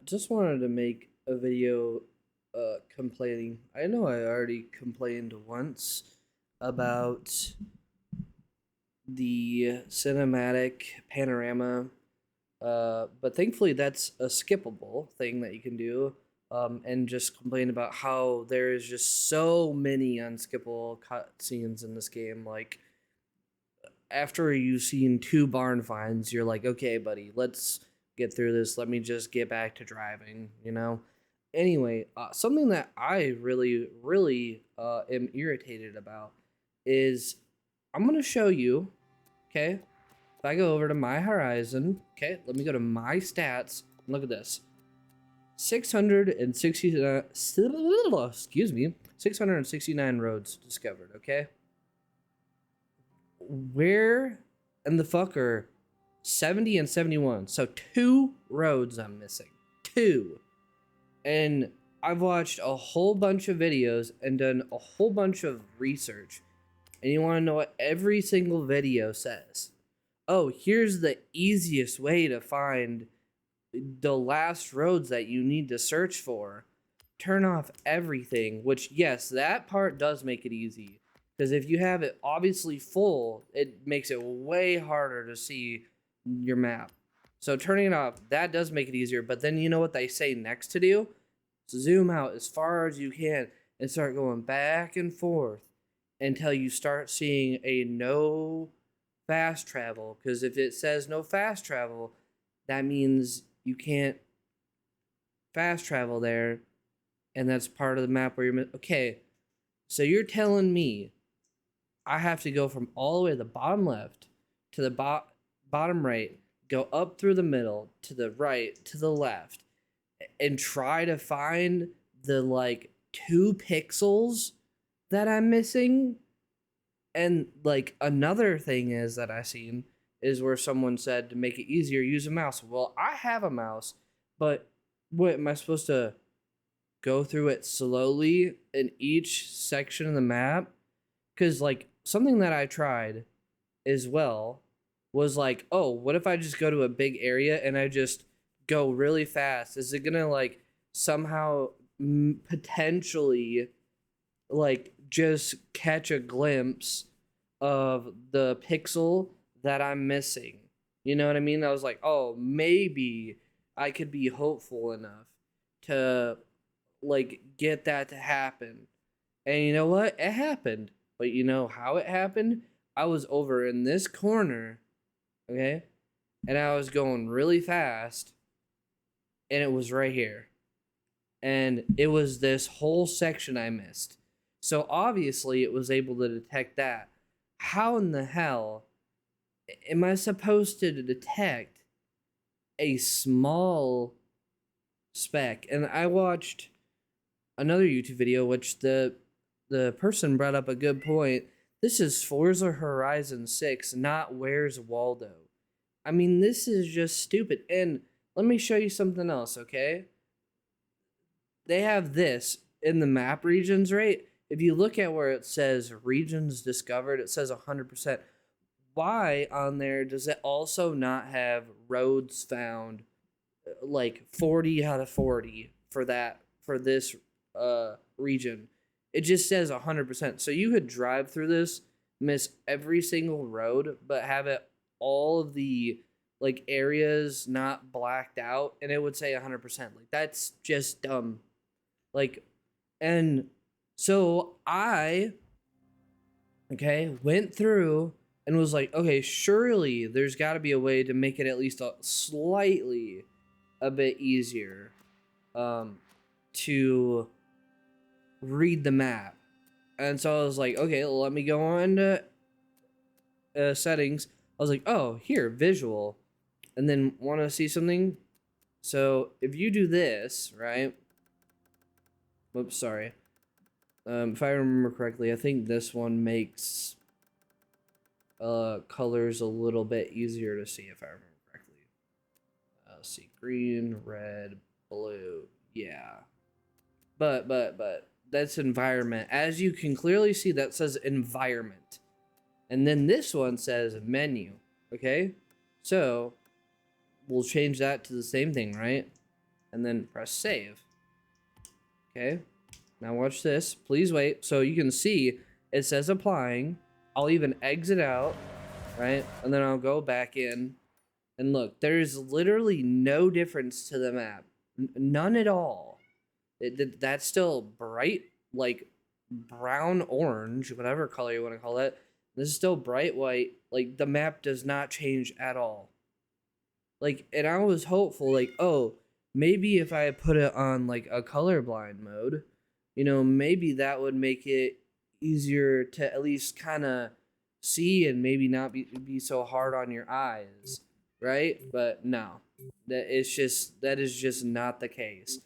Just wanted to make a video complaining. I know I already complained once about the cinematic panorama, but thankfully that's a skippable thing that you can do. And just complain about how there is just so many unskippable cutscenes in this game. Like, after you've seen two barn finds, you're like, okay, buddy, let's get through this. Let me just get back to driving, you know? Anyway, something that I really am irritated about is I'm going to show you, okay? If I go over to my Horizon, okay, let me go to my stats. Look at this. 660, excuse me, 669 roads discovered, okay? Where in the fuck are 70 and 71? So two roads I'm missing. Two. And I've watched a whole bunch of videos and done a whole bunch of research. And you want to know what every single video says? Oh, here's the easiest way to find the last roads that you need to search for. Turn off everything, which, yes, that part does make it easy. Because if you have it obviously full, it makes it way harder to see your map. So turning it off, that does make it easier. But then you know what they say next to do? Zoom out as far as you can and start going back and forth until you start seeing a no fast travel. Because if it says no fast travel, that means you can't fast travel there. And that's part of the map where you're... Okay, so you're telling me I have to go from all the way to the bottom left to the bottom right, go up through the middle, to the right, to the left, and try to find the, like, 2 pixels that I'm missing? And, like, another thing is that I seen is where someone said to make it easier, use a mouse. Well, I have a mouse, but what, am I supposed to go through it slowly in each section of the map? Because, like, something that I tried as well was like, oh, what if I just go to a big area and I just go really fast? Is it gonna, like, somehow potentially, like, just catch a glimpse of the pixel that I'm missing? You know what I mean? I was like, oh, maybe I could be hopeful enough to, like, get that to happen. And you know what? It happened. But you know how it happened? I was over in this corner, okay? And I was going really fast, and it was right here. And it was this whole section I missed. So obviously it was able to detect that. How in the hell am I supposed to detect a small speck? And I watched another YouTube video, which the person brought up a good point. This is Forza Horizon 6, not Where's Waldo. I mean, this is just stupid. And let me show you something else, okay? They have this in the map regions, right? If you look at where it says regions discovered, it says 100%. Why on there does it also not have roads found, like 40 out of 40 for this region? It just says 100%. So you could drive through this, miss every single road, but have it all of the, like, areas not blacked out, and it would say 100%. Like, that's just dumb. Like, and so I, okay, went through and was like, okay, surely there's got to be a way to make it at least slightly a bit easier to read the map. And so I was like, okay, let me go on to settings. I was like, oh, here, visual. And then want to see something? So if you do this, right? Whoops, sorry. If I remember correctly, I think this one makes colors a little bit easier to see, if I remember correctly. Let's see, green, red, blue. Yeah. But that's environment. As you can clearly see, that says environment. And then this one says menu. Okay? So we'll change that to the same thing, right? and then press save. Okay, now watch this. Please wait. So you can see it says applying. I'll even exit out, right? And then I'll go back in. And look, there's literally no difference to the map. None at all. That's still bright, like brown, orange, whatever color you want to call it. This is still bright white. Like, the map does not change at all. Like, and I was hopeful, like, oh, maybe if I put it on, like, a colorblind mode, you know, maybe that would make it easier to at least kind of see and maybe not be so hard on your eyes, right? But no, that is just not the case.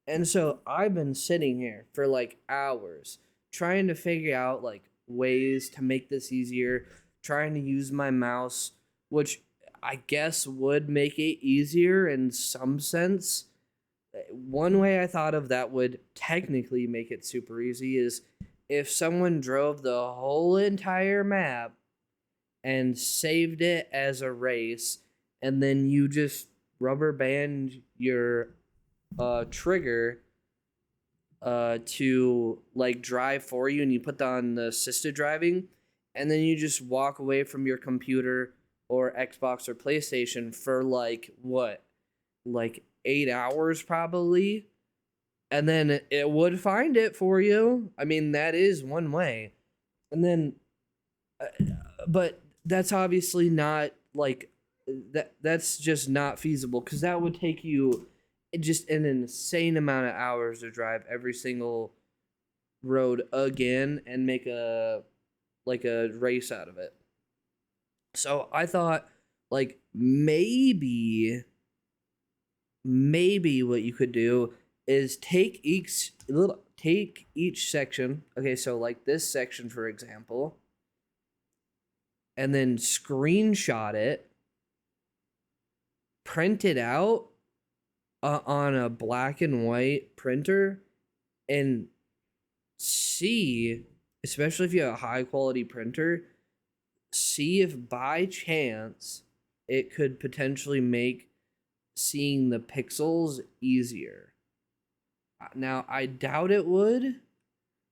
And so I've been sitting here for like hours trying to figure out like ways to make this easier, trying to use my mouse, which I guess would make it easier in some sense. One way I thought of that would technically make it super easy is if someone drove the whole entire map and saved it as a race, and then you just rubber band your trigger to like drive for you, and you put on the assisted driving, and then you just walk away from your computer or Xbox or PlayStation for like what, like 8 hours probably, and then it would find it for you. I mean, that is one way. And then but that's obviously not like that's just not feasible, because that would take you just an insane amount of hours to drive every single road again and make a like a race out of it. So I thought like maybe what you could do is take each section. Okay, so like this section for example, and then screenshot it, print it out on a black and white printer, and see, especially if you have a high quality printer, see if by chance it could potentially make seeing the pixels easier. Now, I doubt it would,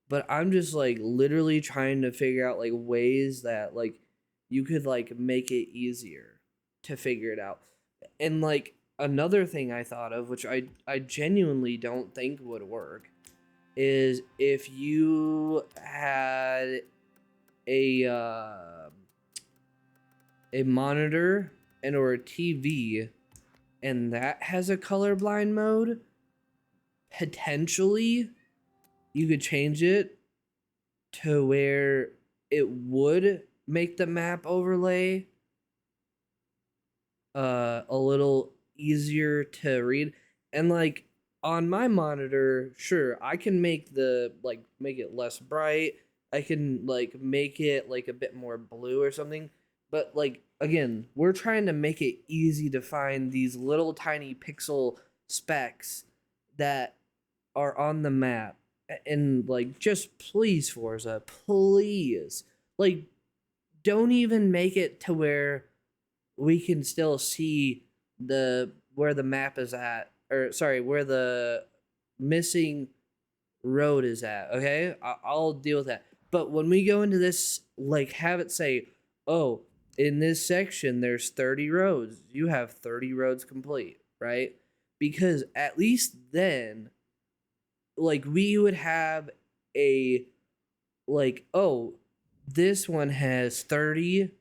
but I'm just like literally trying to figure out like ways that like you could like make it easier to figure it out. And like another thing I thought of, which I genuinely don't think would work, is if you had a monitor and or a TV, and that has a colorblind mode, potentially you could change it to where it would make the map overlay a little easier to read. And like on my monitor, sure, I can make the like make it less bright. I can like make it like a bit more blue or something. But like again, we're trying to make it easy to find these little tiny pixel specks that are on the map. And like just please, Forza, please, like don't even make it to where we can still see the where the map is at, or sorry, where the missing road is at. Okay, I'll deal with that. But when we go into this, like have it say, oh, in this section there's 30 roads, you have 30 roads complete, right? Because at least then like we would have a like, oh, this one has 30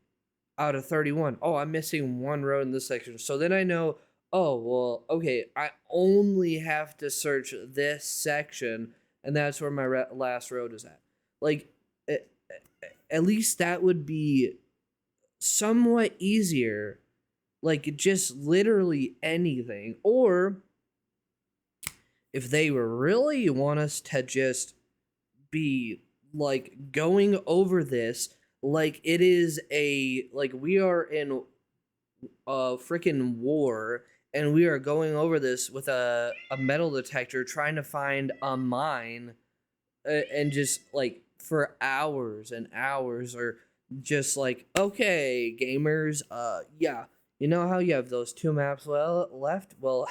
out of 31. Oh, I'm missing one road in this section. So then I know, oh, well, okay, I only have to search this section, and that's where my last road is at. Like, at least that would be somewhat easier. Like, just literally anything. Or if they really want us to just be like going over this like it is a like we are in a freaking war, and we are going over this with a metal detector trying to find a mine, and just like for hours and hours, or just like, okay, gamers, yeah, You know how you have those two maps left? Well,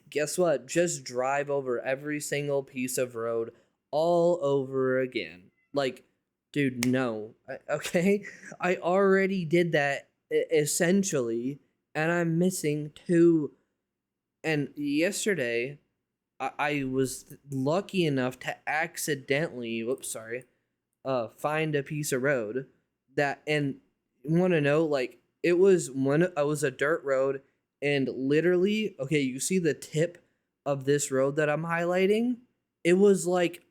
guess what? Just drive over every single piece of road all over again. Like, dude, no. Okay? I already did that essentially, and I'm missing two. And yesterday, I was lucky enough to accidentally, whoops, sorry, find a piece of road that, and want to know, like, it was a dirt road, and literally, okay, you see the tip of this road that I'm highlighting? It was like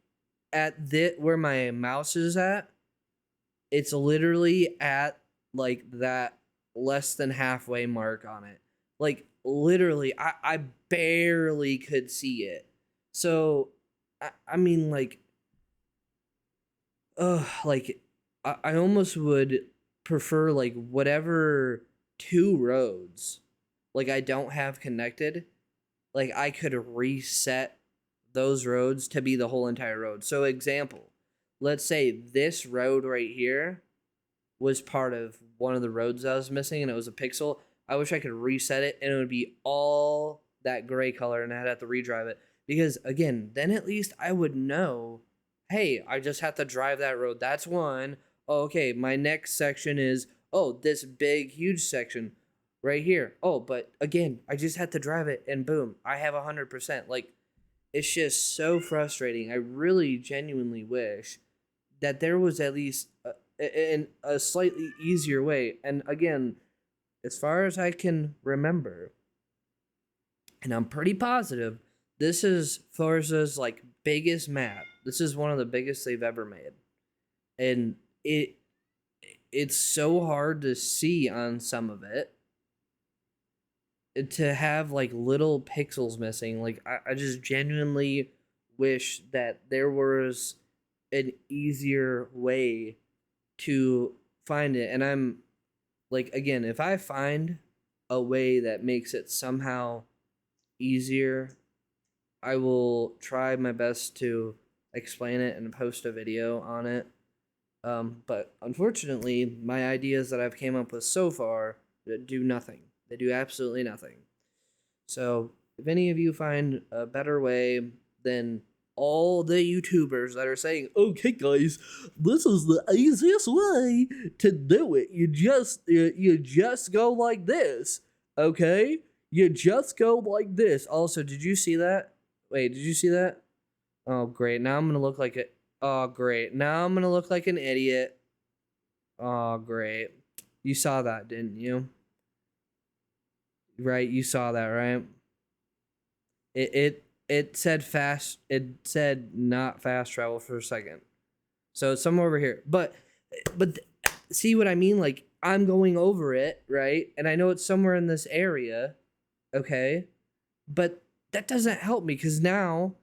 at the where my mouse is at. It's literally at like that less than halfway mark on it. Like literally, I barely could see it. So I mean, like I almost would prefer like whatever two roads like I don't have connected, like I could reset those roads to be the whole entire road. So example, let's say this road right here was part of one of the roads I was missing and it was a pixel. I wish I could reset it and it would be all that gray color and I'd have to redrive it. Because again, then at least I would know, hey, I just have to drive that road. That's one. Oh, okay, my next section is, oh, this big, huge section right here. Oh, but again, I just had to drive it and boom, I have 100%. Like, it's just so frustrating. I really genuinely wish that there was at least a slightly easier way. And again, as far as I can remember, and I'm pretty positive, this is Forza's like biggest map. This is one of the biggest they've ever made, and it's so hard to see on some of it to have like little pixels missing. Like I just genuinely wish that there was an easier way to find it. And I'm like, again, if I find a way that makes it somehow easier, I will try my best to explain it and post a video on it. But unfortunately, my ideas that I've came up with so far do nothing. They do absolutely nothing. So if any of you find a better way than all the YouTubers that are saying, "Okay, guys, this is the easiest way to do it. You just go like this, okay? You just go like this." Also, did you see that? Wait, did you see that? Oh, great. Now I'm gonna look like it. Oh, great. Now I'm gonna look like an idiot. Oh, great. You saw that, didn't you? Right, you saw that, right? It said fast. It said not fast travel for a second. So it's somewhere over here. But see what I mean? Like I'm going over it, right? And I know it's somewhere in this area, okay? But that doesn't help me because now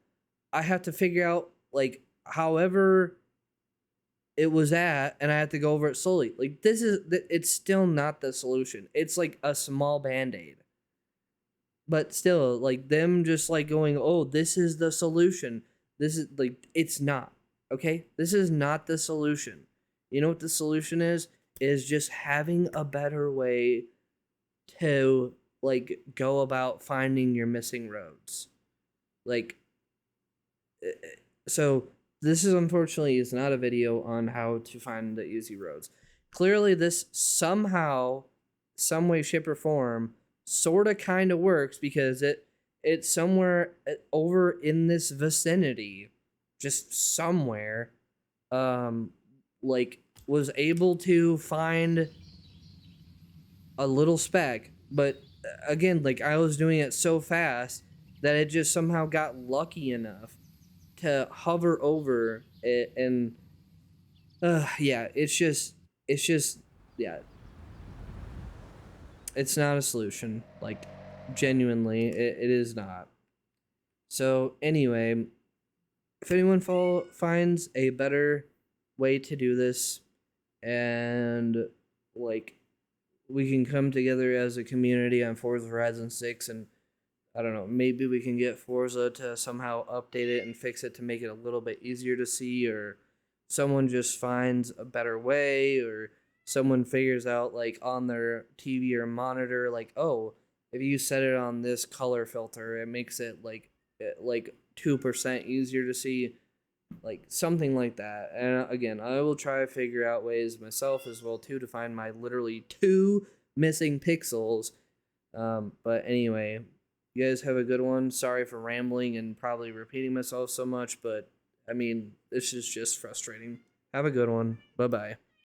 I have to figure out like however it was at, and I have to go over it slowly. Like it's still not the solution. It's like a small band-aid. But still, like them just like going, "Oh, this is the solution." This is like it's not. Okay? This is not the solution. You know what the solution is? Is just having a better way to like go about finding your missing roads. Like so this is unfortunately is not a video on how to find the easy roads. Clearly this somehow, some way, shape, or form sort of kind of works because it's somewhere over in this vicinity, just somewhere, like was able to find a little speck, but again, like I was doing it so fast that it just somehow got lucky enough to hover over it. And yeah, it's just yeah, it's not a solution, like genuinely it is not. So anyway, if anyone finds a better way to do this, and like we can come together as a community on Forza Horizon 6, and I don't know, maybe we can get Forza to somehow update it and fix it to make it a little bit easier to see, or someone just finds a better way, or someone figures out like on their TV or monitor, like, oh, if you set it on this color filter, it makes it like 2% easier to see, like something like that. And again, I will try to figure out ways myself as well too to find my literally 2 missing pixels. But anyway, you guys have a good one. Sorry for rambling and probably repeating myself so much, but I mean, this is just frustrating. Have a good one. Bye bye.